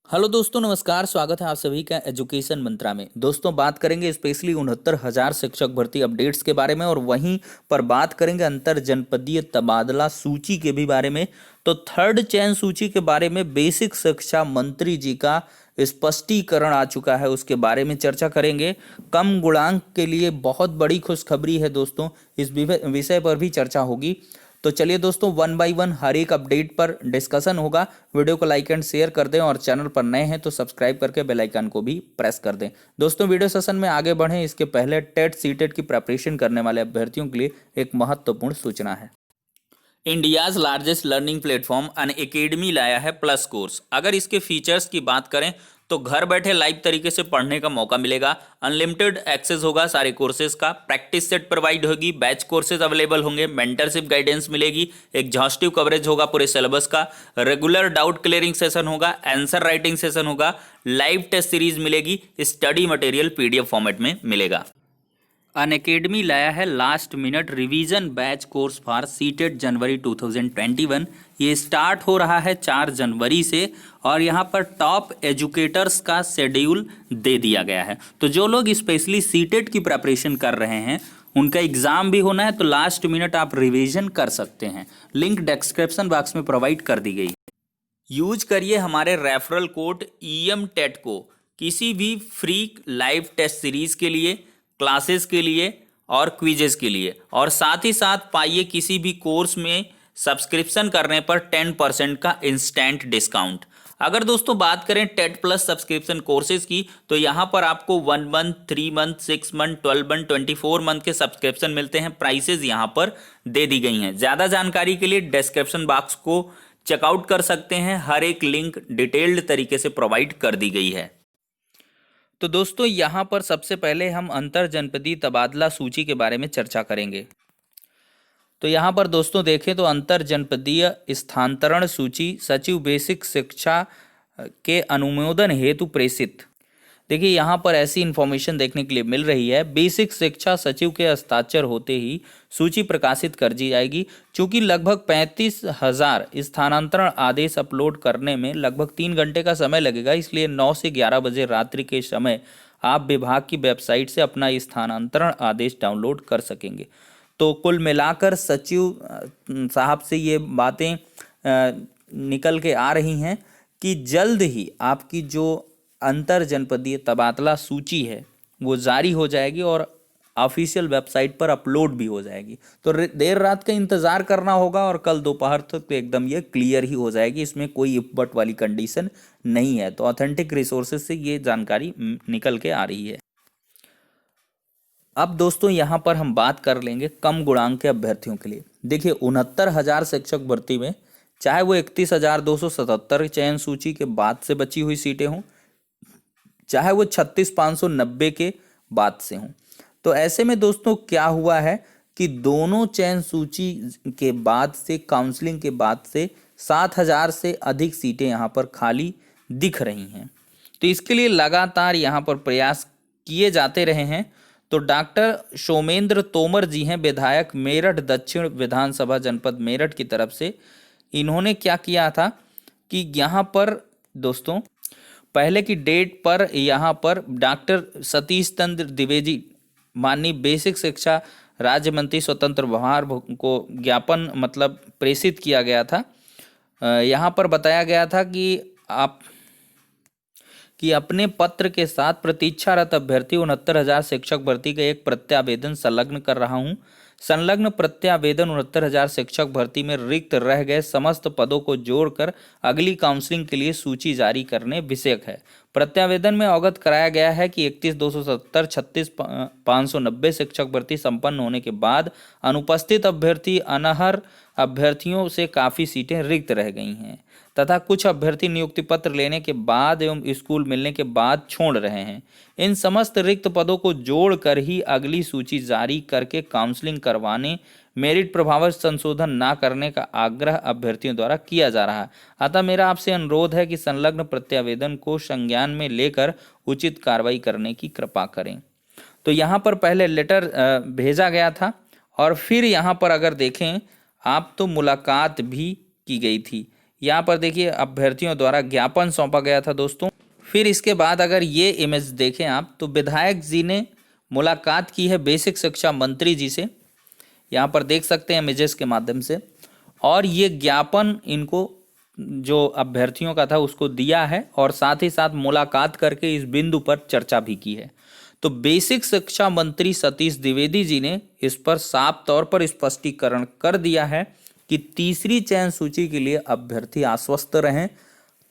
Hello दोस्तों, नमस्कार। स्वागत है आप सभी का एजुकेशन मंत्रा में। दोस्तों, बात करेंगे स्पेशली 69,000 शिक्षक भर्ती अपडेट्स के बारे में और वहीं पर बात करेंगे अंतर जनपदीय तबादला सूची के भी बारे में। तो थर्ड चयन सूची के बारे में बेसिक शिक्षा मंत्री जी का स्पष्टीकरण आ चुका है, उसके बारे में चर्चा करेंगे। कम गुणांक के लिए बहुत बड़ी खुशखबरी है दोस्तों, इस विषय पर भी चर्चा होगी। तो चलिए दोस्तों, वन बाय वन हर एक अपडेट पर डिस्कशन होगा। वीडियो को लाइक एंड शेयर कर दें और चैनल पर नए हैं तो सब्सक्राइब करके बेल आइकन को भी प्रेस कर दें। दोस्तों, वीडियो सेशन में आगे बढ़ें इसके पहले टेट सीटेट की प्रिपरेशन करने वाले अभ्यर्थियों के लिए एक महत्वपूर्ण सूचना है। India's largest learning platform Unacademy लाया है प्लस कोर्स। अगर इसके फीचर्स की बात करें तो घर बैठे लाइव तरीके से पढ़ने का मौका मिलेगा, अनलिमिटेड एक्सेस होगा सारे कोर्सेज का, प्रैक्टिस सेट प्रोवाइड होगी, बैच कोर्सेज अवेलेबल होंगे, मेंटरशिप गाइडेंस मिलेगी, एग्जॉस्टिव कवरेज होगा पूरे सिलेबस का, रेगुलर डाउट क्लियरिंग सेशन होगा, आंसर राइटिंग सेशन होगा, लाइव टेस्ट सीरीज मिलेगी, स्टडी मटेरियल पीडीएफ फॉर्मेट में मिलेगा। अनअकैडमी लाया है last minute revision batch course for CTET जनवरी 2021। ये स्टार्ट हो रहा है 4 जनवरी से और यहाँ पर टॉप एजुकेटर्स का शेड्यूल दे दिया गया है। तो जो लोग स्पेशली सीटेट की प्रिपरेशन कर रहे हैं, उनका एग्जाम भी होना है, तो लास्ट मिनट आप रिवीजन कर सकते हैं। लिंक डिस्क्रिप्शन बॉक्स में प्रोवाइड कर दी गई। यूज करिए हमारे रेफरल कोड EM टेट को किसी भी फ्री लाइव टेस्ट सीरीज के लिए, क्लासेस के लिए और क्विजेस के लिए, और साथ ही साथ पाइए किसी भी कोर्स में सब्सक्रिप्शन करने पर 10% का इंस्टेंट डिस्काउंट। अगर दोस्तों बात करें टेट प्लस सब्सक्रिप्शन कोर्सेज की, तो यहाँ पर आपको 1 month, 3 month, 6 month, 12 month, 24 month के सब्सक्रिप्शन मिलते हैं। प्राइसेज यहाँ पर दे दी गई हैं। ज़्यादा जानकारी के लिए डिस्क्रिप्शन बॉक्स को चेकआउट कर सकते हैं। हर एक लिंक डिटेल्ड तरीके से प्रोवाइड कर दी गई है। तो दोस्तों, यहाँ पर सबसे पहले हम अंतर जनपदीय तबादला सूची के बारे में चर्चा करेंगे। तो यहाँ पर दोस्तों देखें तो अंतर जनपदीय स्थानांतरण सूची सचिव बेसिक शिक्षा के अनुमोदन हेतु प्रेषित। देखिए, यहाँ पर ऐसी इंफॉर्मेशन देखने के लिए मिल रही है, बेसिक शिक्षा सचिव के हस्ताक्षर होते ही सूची प्रकाशित कर दी जाएगी। चूंकि लगभग 35,000 स्थानांतरण आदेश अपलोड करने में लगभग 3 घंटे का समय लगेगा, इसलिए 9 से 11 बजे रात्रि के समय आप विभाग की वेबसाइट से अपना स्थानांतरण आदेश डाउनलोड कर सकेंगे। तो कुल मिलाकर सचिव साहब से ये बातें निकल के आ रही हैं कि जल्द ही आपकी जो अंतर जनपदीय तबादला सूची है वो जारी हो जाएगी और ऑफिशियल वेबसाइट पर अपलोड भी हो जाएगी। तो देर रात का इंतज़ार करना होगा और कल दोपहर तक तो एकदम ये क्लियर ही हो जाएगी, इसमें कोई इफ बट वाली कंडीशन नहीं है। तो ऑथेंटिक रिसोर्सेज से ये जानकारी निकल के आ रही है। अब दोस्तों यहाँ पर हम बात कर लेंगे कम गुणांक के अभ्यर्थियों के लिए। देखिए, 69,000 शिक्षक भर्ती में चाहे वो 31,277 चयन सूची के बाद से बची हुई सीटें हों, चाहे वो 36,590 के बाद से हों, तो ऐसे में दोस्तों क्या हुआ है कि दोनों चयन सूची के बाद से, काउंसलिंग के बाद से 7,000 से अधिक सीटें यहाँ पर खाली दिख रही हैं। तो इसके लिए लगातार यहाँ पर प्रयास किए जाते रहे हैं। तो डॉक्टर सोमेंद्र तोमर जी हैं, विधायक मेरठ दक्षिण विधानसभा जनपद मेरठ की तरफ से। इन्होंने क्या किया था कि यहाँ पर दोस्तों पहले की डेट पर यहाँ पर डॉक्टर सतीश चंद्र द्विवेदी, माननीय बेसिक शिक्षा राज्य मंत्री स्वतंत्र प्रभार को ज्ञापन प्रेषित किया गया था। यहाँ पर बताया गया था कि अपने पत्र के साथ प्रतीक्षारत अभ्यर्थी 69,000 शिक्षक भर्ती का एक प्रत्यावेदन संलग्न कर रहा हूं। संलग्न प्रत्यावेदन 69,000 शिक्षक भर्ती में रिक्त रह गए समस्त पदों को जोड़कर अगली काउंसलिंग के लिए सूची जारी करने विषयक है। प्रत्यावेदन में अवगत कराया गया है कि 31,270, 36,590 शिक्षक भर्ती संपन्न होने के बाद अनुपस्थित अभ्यर्थी अनर्ह अभ्यर्थियों से काफ़ी सीटें रिक्त रह गई हैं तथा कुछ अभ्यर्थी नियुक्ति पत्र लेने के बाद एवं स्कूल मिलने के बाद छोड़ रहे हैं। इन समस्त रिक्त पदों को जोड़कर ही अगली सूची जारी करके काउंसलिंग करवाने, मेरिट प्रभाव संशोधन न करने का आग्रह अभ्यर्थियों द्वारा किया जा रहा है। अतः मेरा आपसे अनुरोध है कि संलग्न प्रत्यावेदन को संज्ञान में लेकर उचित कार्रवाई करने की कृपा करें। तो यहाँ पर पहले लेटर भेजा गया था और फिर यहाँ पर अगर देखें आप तो मुलाकात भी की गई थी। यहाँ पर देखिए अभ्यर्थियों द्वारा ज्ञापन सौंपा गया था दोस्तों। फिर इसके बाद अगर ये इमेज देखें आप, तो विधायक जी ने मुलाकात की है बेसिक शिक्षा मंत्री जी से, यहाँ पर देख सकते हैं इमेजेस के माध्यम से। और ये ज्ञापन इनको जो अभ्यर्थियों का था उसको दिया है, और साथ ही साथ मुलाकात करके इस बिंदु पर चर्चा भी की है। तो बेसिक शिक्षा मंत्री सतीश द्विवेदी जी ने इस पर साफ तौर पर स्पष्टीकरण कर दिया है कि तीसरी चयन सूची के लिए अभ्यर्थी आश्वस्त रहें,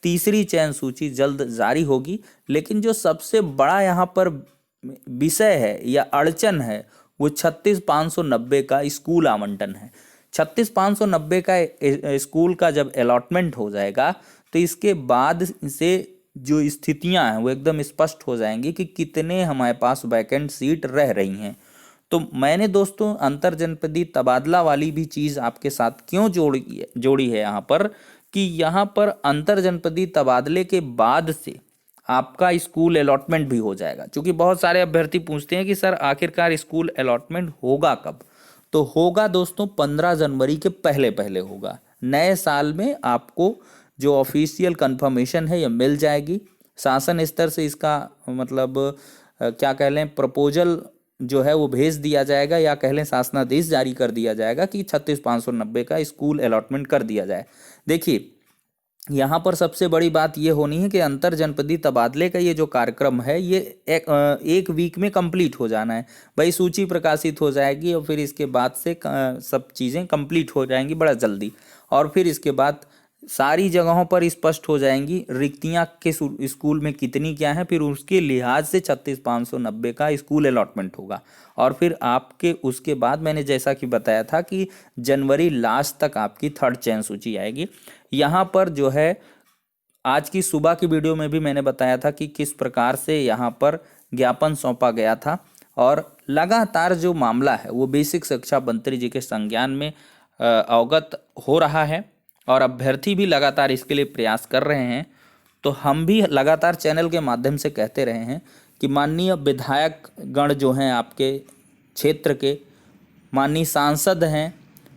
तीसरी चयन सूची जल्द जारी होगी। लेकिन जो सबसे बड़ा यहाँ पर विषय है या अड़चन है वो 36,590 का स्कूल आवंटन है। 36,590 का स्कूल का जब अलॉटमेंट हो जाएगा तो इसके बाद से जो स्थितियां हैं वो एकदम स्पष्ट हो जाएंगी कि कितने हमारे पास वैकेंट सीट रह रही हैं। तो मैंने दोस्तों अंतर जनपदीय तबादला वाली भी चीज़ आपके साथ क्यों जोड़ी है यहाँ पर, कि यहाँ पर अंतर जनपदीय तबादले के बाद से आपका स्कूल अलॉटमेंट भी हो जाएगा। क्योंकि बहुत सारे अभ्यर्थी पूछते हैं कि सर आखिरकार स्कूल अलॉटमेंट होगा कब, तो होगा दोस्तों 15 जनवरी के पहले पहले होगा। नए साल में आपको जो ऑफिशियल कंफर्मेशन है ये मिल जाएगी। शासन स्तर से इसका मतलब क्या कह लें, प्रपोजल जो है वो भेज दिया जाएगा, या कह लें शासनादेश जारी कर दिया जाएगा कि 36,590 का स्कूल अलॉटमेंट कर दिया जाए। देखिए यहाँ पर सबसे बड़ी बात ये होनी है कि अंतर जनपदीय तबादले का ये जो कार्यक्रम है ये एक वीक में कंप्लीट हो जाना है। भाई सूची प्रकाशित हो जाएगी और फिर इसके बाद से सब चीज़ें कंप्लीट हो जाएंगी बड़ा जल्दी, और फिर इसके बाद सारी जगहों पर स्पष्ट हो जाएंगी रिक्तियाँ के स्कूल में कितनी क्या है, फिर उसके लिहाज से 36,590 का स्कूल अलॉटमेंट होगा। और फिर आपके उसके बाद मैंने जैसा कि बताया था कि जनवरी लास्ट तक आपकी थर्ड चयन सूची आएगी। यहाँ पर जो है आज की सुबह की वीडियो में भी मैंने बताया था कि किस प्रकार से यहाँ पर ज्ञापन सौंपा गया था, और लगातार जो मामला है वो बेसिक शिक्षा मंत्री जी के संज्ञान में अवगत हो रहा है, और अभ्यर्थी भी लगातार इसके लिए प्रयास कर रहे हैं। तो हम भी लगातार चैनल के माध्यम से कहते रहे हैं कि माननीय विधायक गण जो हैं आपके क्षेत्र के, माननीय सांसद हैं,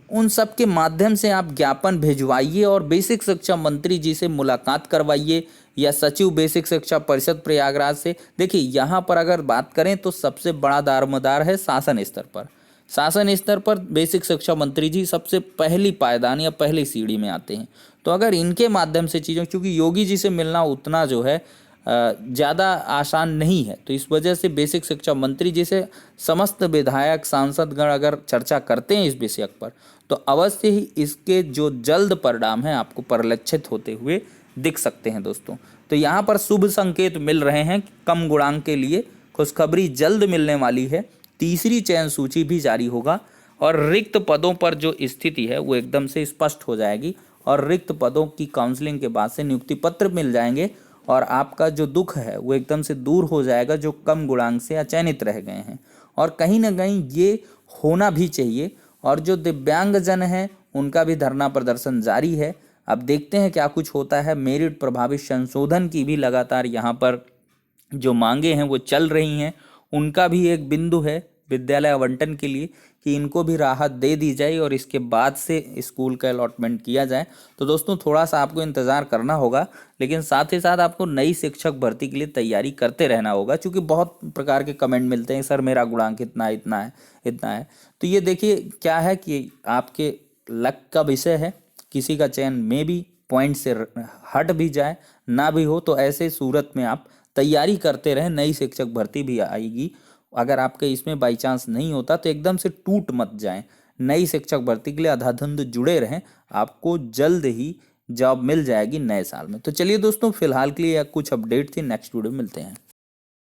उन सब के माध्यम से आप ज्ञापन भिजवाइए और बेसिक शिक्षा मंत्री जी से मुलाकात करवाइए, या सचिव बेसिक शिक्षा परिषद प्रयागराज से। देखिए यहाँ पर अगर बात करें तो सबसे बड़ा दारोमदार है शासन स्तर पर। शासन स्तर पर बेसिक शिक्षा मंत्री जी सबसे पहली पायदान या पहली सीढ़ी में आते हैं। तो अगर इनके माध्यम से चीज़ों, क्योंकि योगी जी से मिलना उतना जो है ज़्यादा आसान नहीं है, तो इस वजह से बेसिक शिक्षा मंत्री जी से समस्त विधायक सांसदगण अगर चर्चा करते हैं इस विषय पर, तो अवश्य ही इसके जो जल्द परिणाम हैं आपको परिलक्षित होते हुए दिख सकते हैं दोस्तों। तो यहाँ पर शुभ संकेत मिल रहे हैं, कम गुणांक के लिए खुशखबरी जल्द मिलने वाली है। तीसरी चयन सूची भी जारी होगा, और रिक्त पदों पर जो स्थिति है वो एकदम से स्पष्ट हो जाएगी, और रिक्त पदों की काउंसलिंग के बाद से नियुक्ति पत्र मिल जाएंगे, और आपका जो दुख है वो एकदम से दूर हो जाएगा जो कम गुणांक से अचयनित रह गए हैं। और कहीं ना कहीं ये होना भी चाहिए। और जो दिव्यांगजन हैं उनका भी धरना प्रदर्शन जारी है। अब देखते हैं क्या कुछ होता है। मेरिट प्रभावित संशोधन की भी लगातार यहाँ पर जो मांगे हैं वो चल रही हैं, उनका भी एक बिंदु है विद्यालय आवंटन के लिए कि इनको भी राहत दे दी जाए और इसके बाद से स्कूल का अलॉटमेंट किया जाए। तो दोस्तों थोड़ा सा आपको इंतज़ार करना होगा, लेकिन साथ ही साथ आपको नई शिक्षक भर्ती के लिए तैयारी करते रहना होगा, क्योंकि बहुत प्रकार के कमेंट मिलते हैं, सर मेरा गुणांक इतना इतना है इतना है। तो ये देखिए क्या है कि आपके लक का विषय है, किसी का चयन में भी पॉइंट से हट भी जाए ना भी हो, तो ऐसे सूरत में आप तैयारी करते रहें। नई शिक्षक भर्ती भी आएगी, अगर आपके इसमें बाई चांस नहीं होता तो एकदम से टूट मत जाएं। नई शिक्षक भर्ती के लिए अधाधुंध जुड़े रहें, आपको जल्द ही जॉब मिल जाएगी नए साल में। तो चलिए दोस्तों फिलहाल के लिए कुछ अपडेट थी, नेक्स्ट वीडियो में मिलते हैं।